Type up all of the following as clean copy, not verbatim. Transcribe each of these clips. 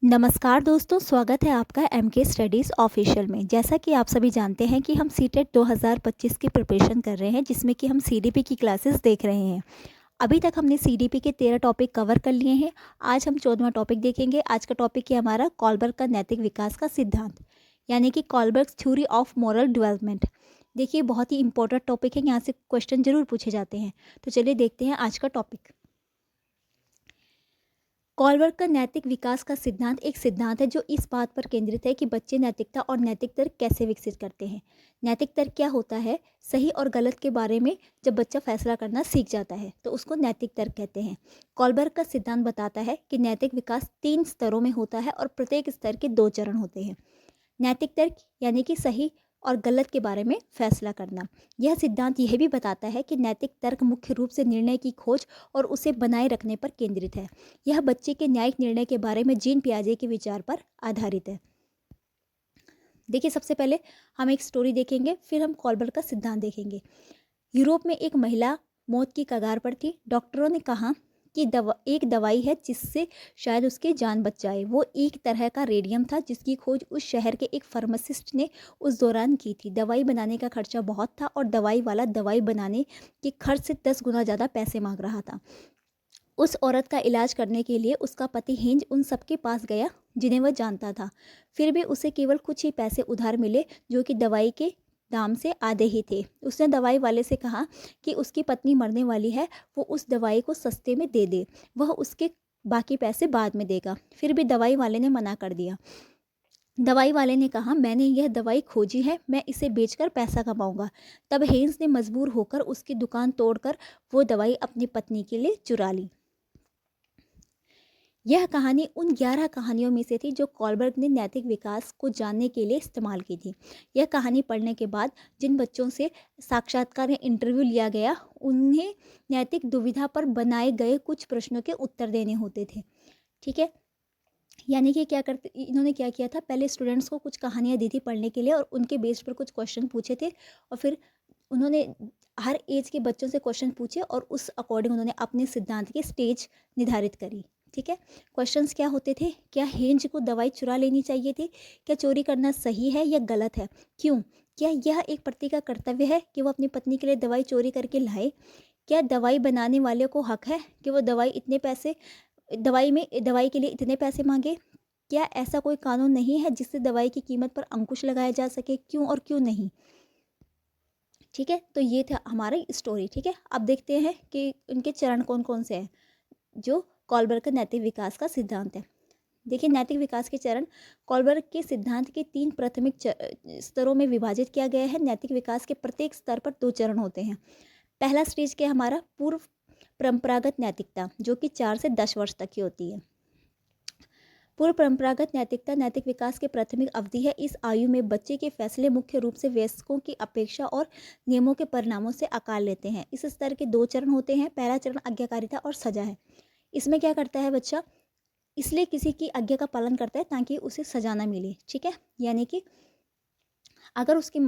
नमस्कार दोस्तों, स्वागत है आपका एमके स्टडीज़ ऑफिशियल में। जैसा कि आप सभी जानते हैं कि हम सीटेट 2025 की प्रिपरेशन कर रहे हैं, जिसमें कि हम सीडीपी की क्लासेस देख रहे हैं। अभी तक हमने सीडीपी के 13 टॉपिक कवर कर लिए हैं। आज हम 14वां टॉपिक देखेंगे। आज का टॉपिक है हमारा कॉलबर्ग का नैतिक विकास का सिद्धांत, यानी कि Kohlberg theory of moral development. देखिए, बहुत ही इंपॉर्टेंट टॉपिक है, यहाँ से क्वेश्चन जरूर पूछे जाते हैं। तो चलिए देखते हैं आज का टॉपिक। कॉलबर्ग का नैतिक विकास का सिद्धांत एक सिद्धांत है जो इस बात पर केंद्रित है कि बच्चे नैतिकता और नैतिक तर्क कैसे विकसित करते हैं। नैतिक तर्क क्या होता है? सही और गलत के बारे में जब बच्चा फैसला करना सीख जाता है तो उसको नैतिक तर्क कहते हैं। कॉलबर्ग का सिद्धांत बताता है कि नैतिक विकास 3 स्तरों में होता है और प्रत्येक स्तर के 2 चरण होते हैं। नैतिक तर्क यानी कि सही और गलत के बारे में फैसला करना। यह सिद्धांत यह भी बताता है कि नैतिक तर्क मुख्य रूप से निर्णय की खोज और उसे बनाए रखने पर केंद्रित है। यह बच्चे के न्यायिक निर्णय के बारे में जीन पियाजे के विचार पर आधारित है। देखिए, सबसे पहले हम एक स्टोरी देखेंगे, फिर हम कॉलबर्ग का सिद्धांत देखेंगे। यूरोप में एक महिला मौत की कगार पर थी। डॉक्टरों ने कहा कि एक दवाई है जिससे शायद उसकी जान बच जाए। वो एक तरह का रेडियम था जिसकी खोज उस शहर के एक फार्मासिस्ट ने उस दौरान की थी। दवाई बनाने का खर्चा बहुत था और दवाई वाला दवाई बनाने के खर्च से 10 गुना ज़्यादा पैसे मांग रहा था। उस औरत का इलाज करने के लिए उसका पति हिंज उन सबके पास गया जिन्हें वह जानता था। फिर भी उसे केवल कुछ ही पैसे उधार मिले, जो कि दवाई के दाम से आधे ही थे। उसने दवाई वाले से कहा कि उसकी पत्नी मरने वाली है, वो उस दवाई को सस्ते में दे दे, वह उसके बाकी पैसे बाद में देगा। फिर भी दवाई वाले ने मना कर दिया। दवाई वाले ने कहा, मैंने यह दवाई खोजी है, मैं इसे बेचकर पैसा कमाऊंगा। तब हेन्स ने मजबूर होकर उसकी दुकान तोड़कर वो दवाई अपनी पत्नी के लिए चुरा ली। यह कहानी उन 11 कहानियों में से थी जो कॉलबर्ग ने नैतिक विकास को जानने के लिए इस्तेमाल की थी। यह कहानी पढ़ने के बाद जिन बच्चों से साक्षात्कार या इंटरव्यू लिया गया, उन्हें नैतिक दुविधा पर बनाए गए कुछ प्रश्नों के उत्तर देने होते थे। ठीक है, यानी कि इन्होंने क्या किया था, पहले स्टूडेंट्स को कुछ कहानियाँ दी थी पढ़ने के लिए और उनके बेस पर कुछ क्वेश्चन पूछे थे, और फिर उन्होंने हर एज के बच्चों से क्वेश्चन पूछे और उस अकॉर्डिंग उन्होंने अपने सिद्धांत की स्टेज निर्धारित करी। ठीक है, क्वेश्चंस क्या होते थे? क्या हेंज को दवाई चुरा लेनी चाहिए थी? क्या चोरी करना सही है या गलत है? क्यों? क्या यह एक पति का कर्तव्य है कि वो अपनी पत्नी के लिए दवाई चोरी करके लाए? क्या दवाई बनाने वाले को हक है कि वो दवाई के लिए इतने पैसे मांगे? क्या ऐसा कोई कानून नहीं है जिससे दवाई की कीमत पर अंकुश लगाया जा सके? क्यों और क्यों नहीं? ठीक है, तो ये था हमारी स्टोरी। ठीक है, अब देखते हैं कि उनके चरण कौन कौन से हैं जो कॉलबर्ग का नैतिक विकास का सिद्धांत है। देखिए, नैतिक विकास के चरण कॉलबर्ग के सिद्धांत के 3 प्राथमिक स्तरों में विभाजित किया गया है। नैतिक विकास के प्रत्येक स्तर पर 2 चरण होते हैं। पहला स्टेज क्या हमारा? पूर्व परंपरागत नैतिकता, जो कि 4 से 10 वर्ष तक की होती है। पूर्व परंपरागत नैतिकता नैतिक विकास के प्राथमिक अवधि है। इस आयु में बच्चे के फैसले मुख्य रूप से वयस्कों की अपेक्षा और नियमों के परिणामों से आकार लेते हैं। इस स्तर के 2 चरण होते हैं। पहला चरण आज्ञाकारिता और सजा है। इसमें क्या करता है बच्चा? इसलिए किसी की आज्ञा का पालन करता है ताकि उसे सजा ना मिले। ठीक है, यानी कि अगर उसकी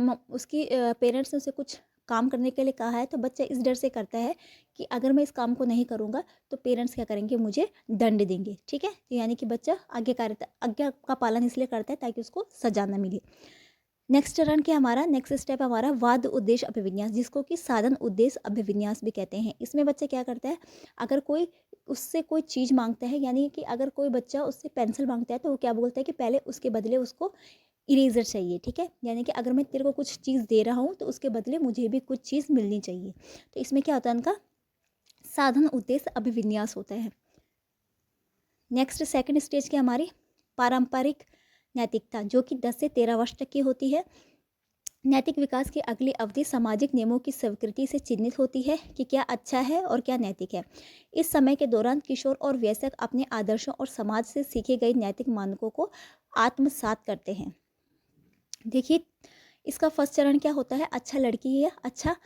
पेरेंट्स ने उसे कुछ काम करने के लिए कहा है तो बच्चा इस डर से करता है कि अगर मैं इस काम को नहीं करूँगा तो पेरेंट्स क्या करेंगे, मुझे दंड देंगे। ठीक है, तो यानी कि बच्चा आज्ञा का पालन इसलिए करता है ताकि उसको सजा ना मिले। नेक्स्ट स्टेप हमारा वाद उद्देश्य अभिविन्यास, जिसको कि साधन उद्देश्य अभिविन्यास भी कहते हैं। इसमें बच्चा क्या करता है, अगर कोई उससे कोई चीज़ मांगता है, यानी कि अगर कोई बच्चा उससे पेंसिल मांगता है तो वो क्या बोलता है कि पहले उसके बदले उसको इरेजर चाहिए। ठीक है, यानी कि अगर मैं तेरे को कुछ चीज़ दे रहा हूँ तो उसके बदले मुझे भी कुछ चीज़ मिलनी चाहिए। तो इसमें क्या होता है, उनका साधन उद्देश्य अभिविन्यास होता है। नेक्स्ट सेकंड स्टेज की हमारी पारंपरिक नैतिकता, जो कि 10 से 13 वर्ष तक की होती है। नैतिक विकास की अगली अवधि सामाजिक नियमों की स्वीकृति से चिन्हित होती है कि क्या अच्छा है और क्या नैतिक है। इस समय के दौरान किशोर और वयस्क अपने आदर्शों और समाज से सीखे गए नैतिक मानकों को आत्मसात करते हैं। देखिए, इसका फर्स्ट चरण क्या होता है? अच्छा लड़की या अच्छा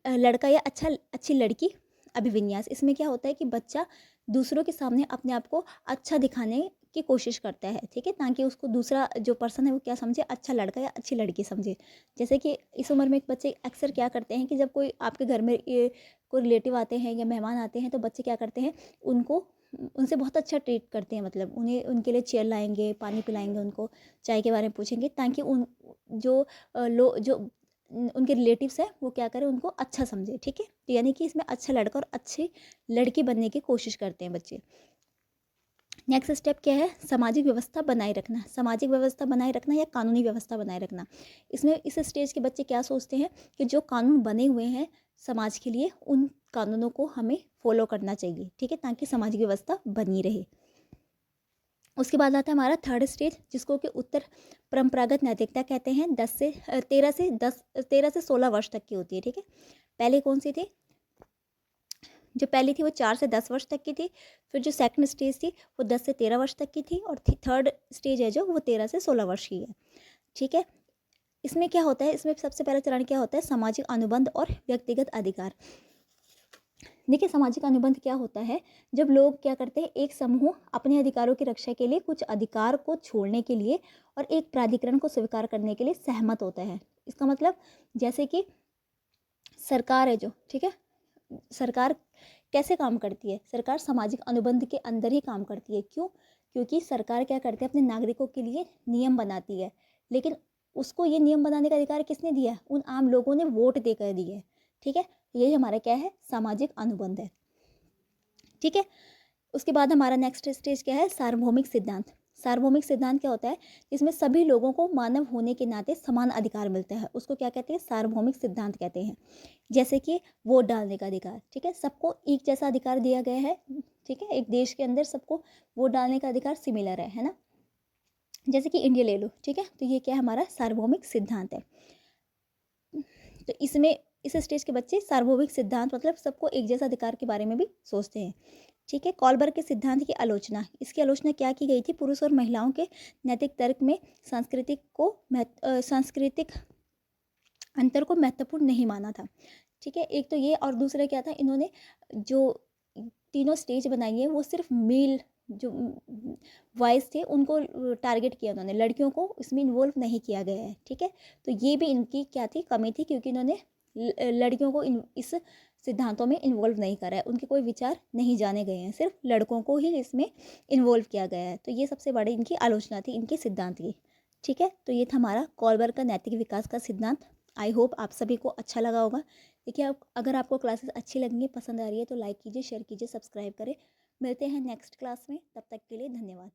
लड़का या अच्छी लड़की अभिविन्यास। इसमें क्या होता है कि बच्चा दूसरों के सामने अपने आप को अच्छा दिखाने की कोशिश करता है। ठीक है, ताकि उसको दूसरा जो पर्सन है वो क्या समझे, अच्छा लड़का या अच्छी लड़की समझे। जैसे कि इस उम्र में एक बच्चे अक्सर क्या करते हैं कि जब कोई आपके घर में कोई रिलेटिव आते हैं या मेहमान आते हैं तो बच्चे क्या करते हैं, उनको उनसे बहुत अच्छा ट्रीट करते हैं, मतलब उन्हें उनके लिए चेयर लाएंगे, पानी पिलाएंगे, उनको चाय के बारे में पूछेंगे, ताकि उन जो जो उनके रिलेटिव्स हैं वो क्या करें, उनको अच्छा समझे। ठीक है, तो यानी कि इसमें अच्छा लड़का और अच्छी लड़की बनने की कोशिश करते हैं बच्चे। नेक्स्ट स्टेप क्या है, सामाजिक व्यवस्था बनाए रखना। सामाजिक व्यवस्था बनाए रखना या कानूनी व्यवस्था बनाए रखना, इसमें इस स्टेज के बच्चे क्या सोचते हैं कि जो कानून बने हुए हैं समाज के लिए, उन कानूनों को हमें फॉलो करना चाहिए। ठीक है, ताकि सामाजिक व्यवस्था बनी रहे। उसके बाद आता है हमारा थर्ड स्टेज, जिसको कि उत्तर परंपरागत नैतिकता कहते हैं। 13 से 16 वर्ष तक की होती है। ठीक है, पहले कौन सी थी, जो पहली थी वो 4 से 10 वर्ष तक की थी। फिर जो सेकंड स्टेज थी वो 10 से 13 वर्ष तक की थी, और थर्ड स्टेज है जो वो 13 से 16 वर्ष की है। ठीक है, इसमें क्या होता है, इसमें सबसे पहला चरण क्या होता है, सामाजिक अनुबंध और व्यक्तिगत अधिकार। देखिए, सामाजिक अनुबंध क्या होता है, जब लोग क्या करते हैं, एक समूह अपने अधिकारों की रक्षा के लिए कुछ अधिकार को छोड़ने के लिए और एक प्राधिकरण को स्वीकार करने के लिए सहमत होता है। इसका मतलब जैसे कि सरकार है जो, ठीक है, सरकार कैसे काम करती है, सरकार सामाजिक अनुबंध के अंदर ही काम करती है। क्यों, क्योंकि सरकार क्या करती है, अपने नागरिकों के लिए नियम बनाती है, लेकिन उसको ये नियम बनाने का अधिकार किसने दिया है, उन आम लोगों ने वोट देकर दिया है। ठीक है, यही हमारा क्या है, सामाजिक अनुबंध है। ठीक है, उसके बाद हमारा नेक्स्ट स्टेज क्या है, सार्वभौमिक सिद्धांत। सार्वभौमिक सिद्धांत क्या होता है, जिसमें सभी लोगों को मानव होने के नाते समान अधिकार मिलता है, उसको क्या कहते हैं, सार्वभौमिक सिद्धांत कहते हैं। जैसे कि वोट डालने का अधिकार, ठीक है, सबको एक जैसा अधिकार दिया गया है। ठीक है, एक देश के अंदर सबको वोट डालने का अधिकार सिमिलर है ना। जैसे कि इंडिया ले लो, ठीक है, तो ये क्या है, हमारा सार्वभौमिक सिद्धांत है। तो इसमें इस स्टेज के बच्चे सार्वभौमिक सिद्धांत मतलब सबको एक जैसा अधिकार के बारे में भी सोचते हैं। ठीक है, कॉलबर्ग के सिद्धांत की आलोचना, इसकी आलोचना क्या की गई थी, पुरुष और महिलाओं के नैतिक तर्क में सांस्कृतिक अंतर को महत्वपूर्ण नहीं माना था। ठीक है, एक तो ये, और दूसरा क्या था, इन्होंने जो तीनों स्टेज बनाई है वो सिर्फ मेल जो वॉइस थे उनको टारगेट किया, उन्होंने लड़कियों को इसमें इन्वॉल्व नहीं किया गया है। ठीक है, तो ये भी इनकी क्या थी, कमी थी, क्योंकि इन्होंने लड़कियों को इस सिद्धांतों में इन्वॉल्व नहीं करा है, उनके कोई विचार नहीं जाने गए हैं, सिर्फ लड़कों को ही इसमें इन्वॉल्व किया गया है। तो ये सबसे बड़ी इनकी आलोचना थी, इनके सिद्धांत की। ठीक है, तो ये था हमारा कॉलबर्ग का नैतिक विकास का सिद्धांत। आई होप आप सभी को अच्छा लगा होगा। देखिए, आप अगर आपको क्लासेस अच्छी लगेंगी, पसंद आ रही है, तो लाइक कीजिए, शेयर कीजिए, सब्सक्राइब करें। मिलते हैं नेक्स्ट क्लास में, तब तक के लिए धन्यवाद।